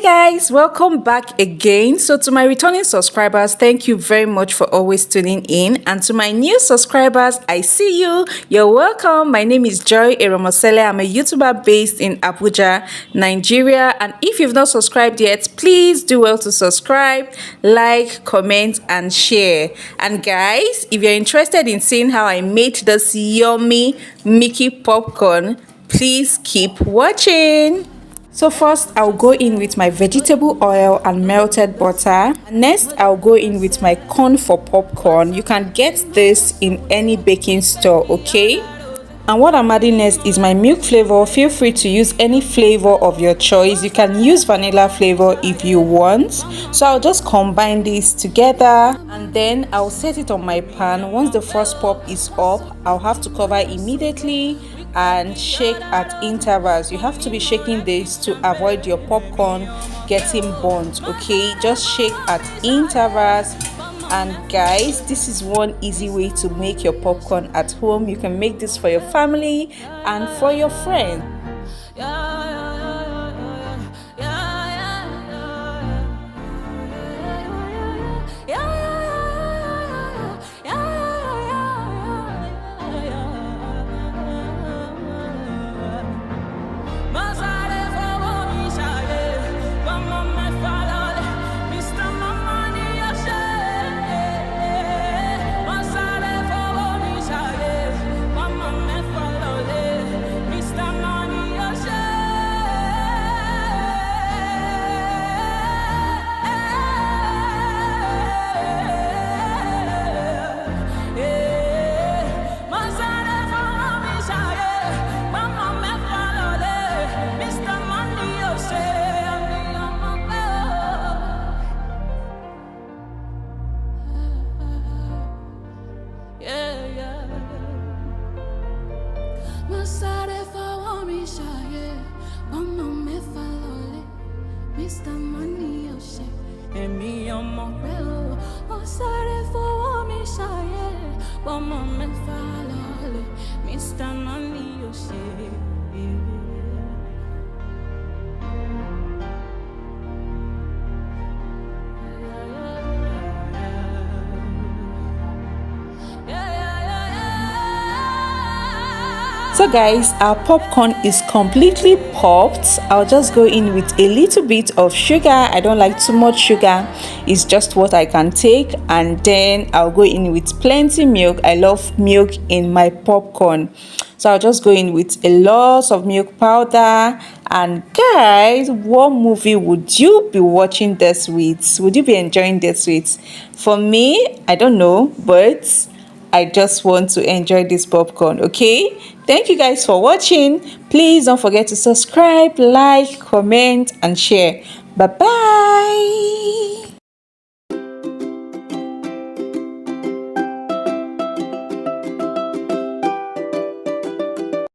Guys, welcome back again. So to my returning subscribers, thank you very much for always tuning in, and to my new subscribers, I see you, you're welcome. My name is Joy Eromosele. I'm a YouTuber based in Abuja, Nigeria, and if you've not subscribed yet, please do well to subscribe, like, comment and share. And guys, if you're interested in seeing how I made this yummy Mickey popcorn, please keep watching. So first, I'll go in with my vegetable oil and melted butter. Next, I'll go in with my corn for popcorn. You can get this in any baking store, okay? And what I'm adding next is my milk flavor. Feel free to use any flavor of your choice. You can use vanilla flavor if you want. So I'll just combine this together and then I'll set it on my pan. Once the first pop is up, I'll have to cover immediately and shake at intervals. You have to be shaking this to avoid your popcorn getting burnt, okay? Just shake at intervals. And guys, this is one easy way to make your popcorn at home. You can make this for your family and for your friends. Mr. Money, oh shit, and me on my bellow. Oh, sorry for me, shy, but my follow. Mr. Money, oh shit. So guys, our popcorn is completely popped. I'll just go in with a little bit of sugar. I don't like too much sugar. It's just what I can take. And then I'll go in with plenty milk. I love milk in my popcorn. So I'll just go in with a lot of milk powder. And guys, what movie would you be watching this with? Would you be enjoying this with? For me, I don't know, but I just want to enjoy this popcorn, okay? Thank you guys for watching. Please don't forget to subscribe, like, comment, and share. Bye-bye.